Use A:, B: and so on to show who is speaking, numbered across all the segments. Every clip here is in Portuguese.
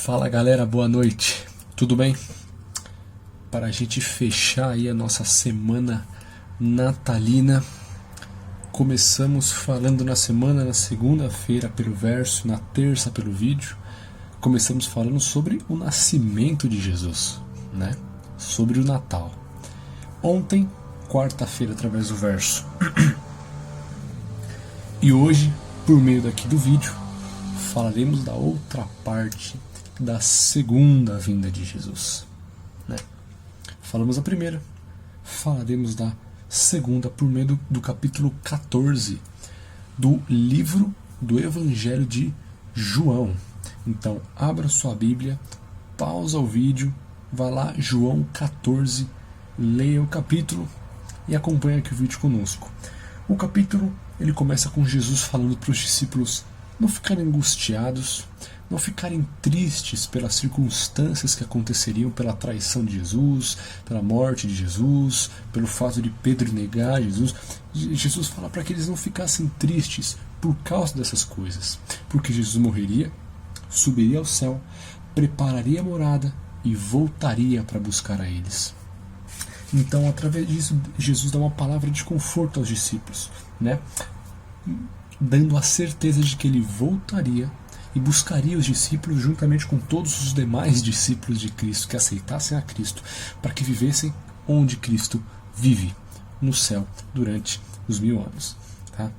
A: Fala galera, boa noite, tudo bem? Para a gente fechar aí a nossa semana natalina, começamos falando na semana, na segunda-feira pelo verso, na terça pelo vídeo, começamos falando sobre o nascimento de Jesus, né? Sobre o Natal. Ontem, quarta-feira, através do verso. E hoje, por meio daqui do vídeo, falaremos da outra parte da segunda vinda de Jesus, né? Falamos a primeira, falaremos da segunda por meio do capítulo 14 do livro do Evangelho de João. Então abra sua Bíblia, pausa o vídeo, vá lá, João 14, leia o capítulo e acompanhe aqui o vídeo conosco. O capítulo ele começa com Jesus falando para os discípulos não ficarem angustiados, não ficarem tristes pelas circunstâncias que aconteceriam, pela traição de Jesus, pela morte de Jesus, pelo fato de Pedro negar Jesus. Jesus fala para que eles não ficassem tristes por causa dessas coisas, porque Jesus morreria, subiria ao céu, prepararia a morada e voltaria para buscar a eles. Então, através disso, Jesus dá uma palavra de conforto aos discípulos, né? Dando a certeza de que ele voltaria e buscaria os discípulos juntamente com todos os demais discípulos de Cristo que aceitassem a Cristo, para que vivessem onde Cristo vive, no céu, durante os 1000 anos. Tá?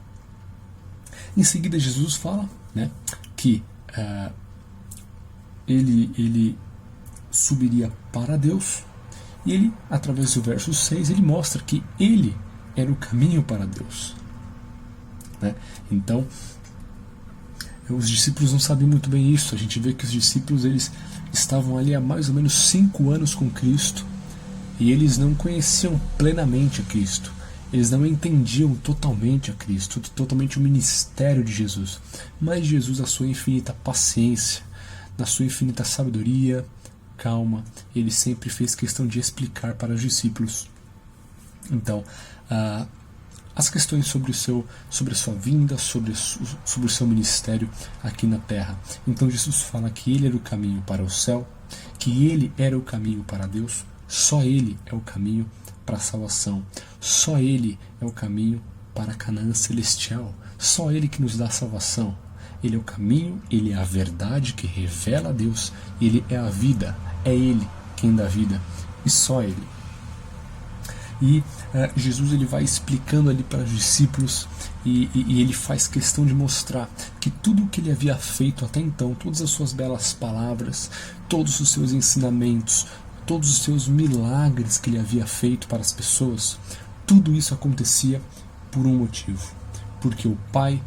A: Em seguida, Jesus fala, né, que ele subiria para Deus, e ele, através do verso 6, ele mostra que ele era o caminho para Deus. Né? Então, os discípulos não sabiam muito bem isso. A gente vê que os discípulos eles estavam ali há mais ou menos 5 anos com Cristo e eles não conheciam plenamente a Cristo. Eles não entendiam totalmente a Cristo, totalmente o ministério de Jesus. Mas Jesus, a sua infinita paciência, na sua infinita sabedoria, calma, ele sempre fez questão de explicar para os discípulos. Então, as questões sobre a sua vinda, sobre o seu ministério aqui na terra. Então Jesus fala que ele era o caminho para o céu, que ele era o caminho para Deus, só ele é o caminho para a salvação, só ele é o caminho para a Canaã celestial, só ele que nos dá a salvação. Ele é o caminho, ele é a verdade que revela a Deus, ele é a vida, é ele quem dá vida, e só ele. E Jesus ele vai explicando ali para os discípulos e ele faz questão de mostrar que tudo o que ele havia feito até então, todas as suas belas palavras, todos os seus ensinamentos, todos os seus milagres que ele havia feito para as pessoas, tudo isso acontecia por um motivo, porque o Pai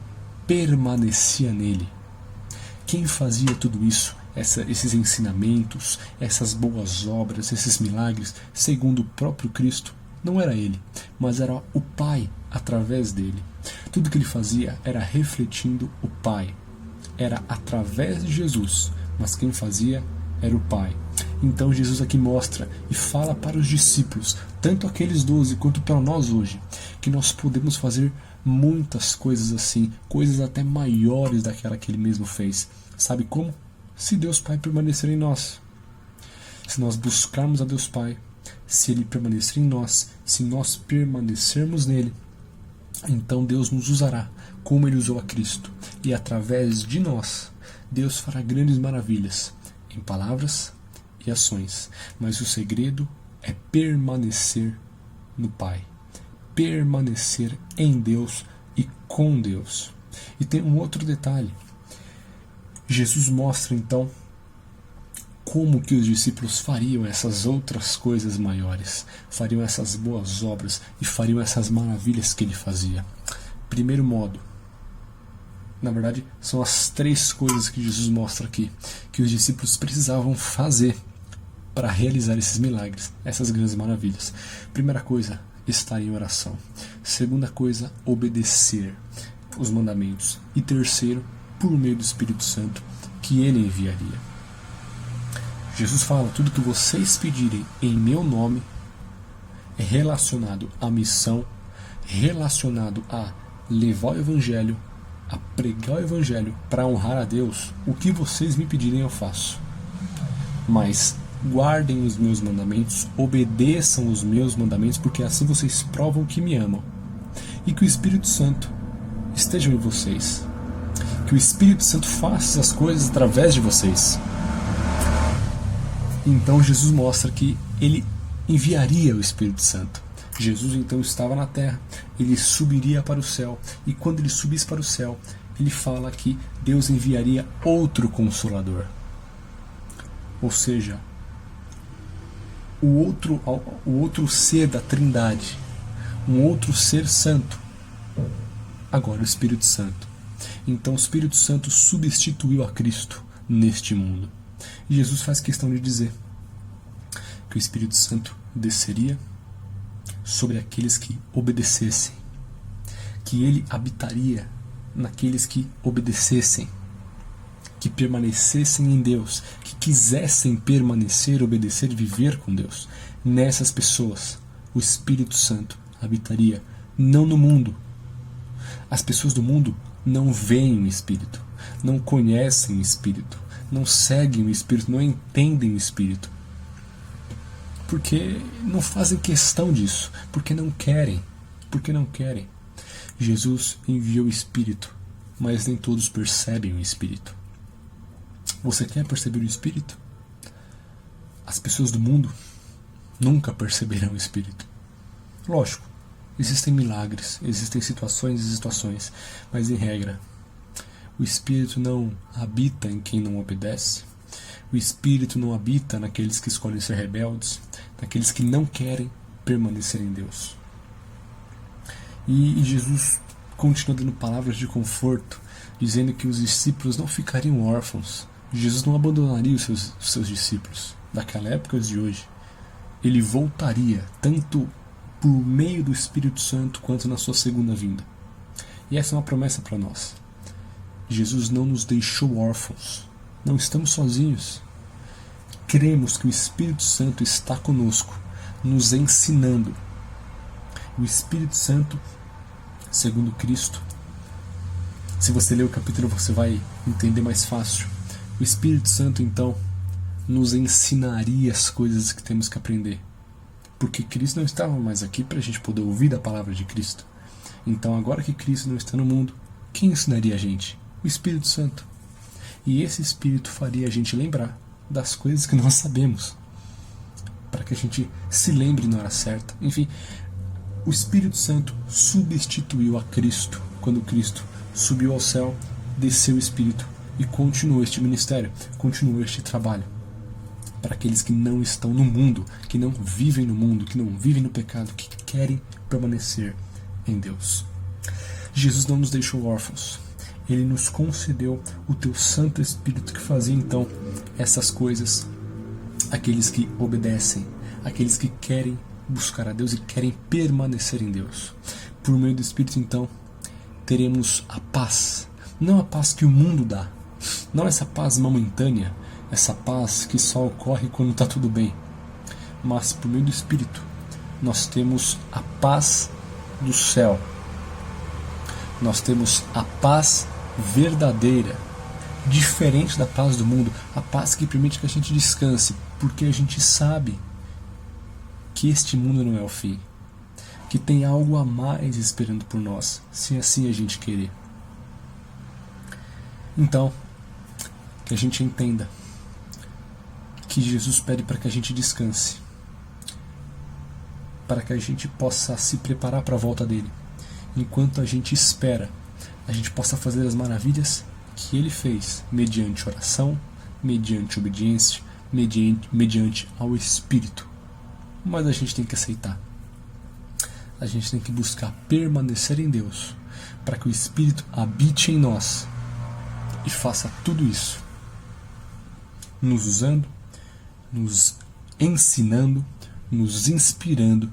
A: permanecia nele. Quem fazia tudo isso, esses ensinamentos, essas boas obras, esses milagres, segundo o próprio Cristo, não era ele, mas era o Pai através dele. Tudo que ele fazia era refletindo o Pai. Era através de Jesus, mas quem fazia era o Pai. Então Jesus aqui mostra e fala para os discípulos, tanto aqueles 12 quanto para nós hoje, que nós podemos fazer muitas coisas assim, coisas até maiores daquela que ele mesmo fez. Sabe como? Se Deus Pai permanecer em nós. Se nós buscarmos a Deus Pai, se ele permanecer em nós, se nós permanecermos nele, então Deus nos usará como ele usou a Cristo, e através de nós Deus fará grandes maravilhas em palavras e ações, mas o segredo é permanecer no Pai, permanecer em Deus e com Deus. E tem um outro detalhe. Jesus mostra então como que os discípulos fariam essas outras coisas maiores, fariam essas boas obras e fariam essas maravilhas que ele fazia. Primeiro modo, na verdade, são as 3 coisas que Jesus mostra aqui, que os discípulos precisavam fazer para realizar esses milagres, essas grandes maravilhas. Primeira coisa, estar em oração. Segunda coisa, obedecer os mandamentos. E terceiro, por meio do Espírito Santo, que ele enviaria. Jesus fala, tudo que vocês pedirem em meu nome é relacionado à missão, relacionado a levar o Evangelho, a pregar o Evangelho para honrar a Deus. O que vocês me pedirem eu faço. mas guardem os meus mandamentos, obedeçam os meus mandamentos, porque assim vocês provam que me amam. E que o Espírito Santo esteja em vocês. Que o Espírito Santo faça as coisas através de vocês. Então Jesus mostra que ele enviaria o Espírito Santo. Jesus então estava na terra, ele subiria para o céu, e quando ele subisse para o céu, ele fala que Deus enviaria outro Consolador. Ou seja, o outro ser da Trindade, um outro ser santo, agora o Espírito Santo. Então o Espírito Santo substituiu a Cristo neste mundo. E Jesus faz questão de dizer que o Espírito Santo desceria sobre aqueles que obedecessem, que ele habitaria naqueles que obedecessem, que permanecessem em Deus, que quisessem permanecer, obedecer, viver com Deus. Nessas pessoas, o Espírito Santo habitaria, não no mundo. As pessoas do mundo não veem o Espírito, não conhecem o Espírito, não seguem o Espírito, não entendem o Espírito, porque não fazem questão disso, porque não querem. Jesus enviou o Espírito, mas nem todos percebem o Espírito. Você quer perceber o Espírito? As pessoas do mundo nunca perceberão o Espírito. Lógico, existem milagres, existem situações, mas em regra, o Espírito não habita em quem não obedece. O Espírito não habita naqueles que escolhem ser rebeldes, naqueles que não querem permanecer em Deus. E Jesus continua dando palavras de conforto, dizendo que os discípulos não ficariam órfãos. Jesus não abandonaria os seus discípulos daquela época e de hoje. Ele voltaria, tanto por meio do Espírito Santo quanto na sua segunda vinda. E essa é uma promessa para nós. Jesus não nos deixou órfãos. Não estamos sozinhos. Cremos que o Espírito Santo está conosco, nos ensinando. O Espírito Santo, segundo Cristo, se você ler o capítulo você vai entender mais fácil. O Espírito Santo então nos ensinaria as coisas que temos que aprender, porque Cristo não estava mais aqui para a gente poder ouvir a palavra de Cristo. Então agora que Cristo não está no mundo, quem ensinaria a gente? O Espírito Santo. E esse Espírito faria a gente lembrar das coisas que nós sabemos, para que a gente se lembre na hora certa. Enfim, o Espírito Santo substituiu a Cristo. Quando Cristo subiu ao céu, desceu o Espírito e continuou este ministério, continuou este trabalho para aqueles que não estão no mundo, que não vivem no mundo, que não vivem no pecado, que querem permanecer em Deus. Jesus não nos deixou órfãos. Ele nos concedeu o teu Santo Espírito, que fazia então essas coisas. Aqueles que obedecem, aqueles que querem buscar a Deus e querem permanecer em Deus. Por meio do Espírito então teremos a paz, não a paz que o mundo dá, não essa paz momentânea, essa paz que só ocorre quando está tudo bem, mas por meio do Espírito nós temos a paz do céu, nós temos a paz verdadeira, diferente da paz do mundo, a paz que permite que a gente descanse, porque a gente sabe que este mundo não é o fim, que tem algo a mais esperando por nós, se assim a gente querer. Então, que a gente entenda que Jesus pede para que a gente descanse, para que a gente possa se preparar para a volta dele. Enquanto a gente espera, a gente possa fazer as maravilhas que ele fez, mediante oração, mediante obediência, mediante ao Espírito. Mas a gente tem que aceitar. A gente tem que buscar permanecer em Deus, para que o Espírito habite em nós e faça tudo isso, nos usando, nos ensinando, nos inspirando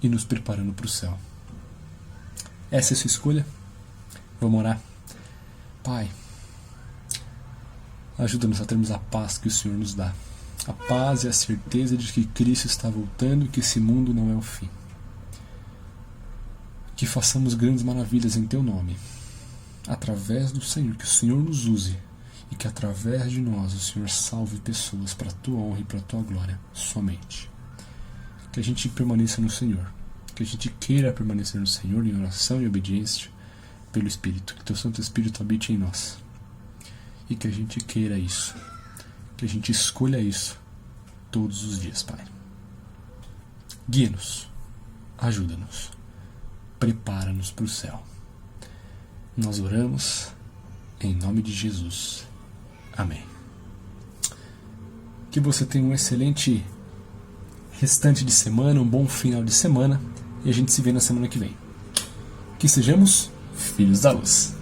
A: e nos preparando para o céu. Essa é a sua escolha? Vamos orar. Pai, ajuda-nos a termos a paz que o Senhor nos dá. A paz e a certeza de que Cristo está voltando e que esse mundo não é o fim. Que façamos grandes maravilhas em Teu nome, através do Senhor, que o Senhor nos use e que através de nós o Senhor salve pessoas para a tua honra e para a tua glória somente. Que a gente permaneça no Senhor, que a gente queira permanecer no Senhor em oração e obediência pelo Espírito, que teu Santo Espírito habite em nós e que a gente queira isso, que a gente escolha isso todos os dias, Pai. Guia-nos, ajuda-nos, prepara-nos para o céu. Nós oramos em nome de Jesus. Amém. Que você tenha um excelente restante de semana, um bom final de semana, e a gente se vê na semana que vem. Que sejamos filhos da luz.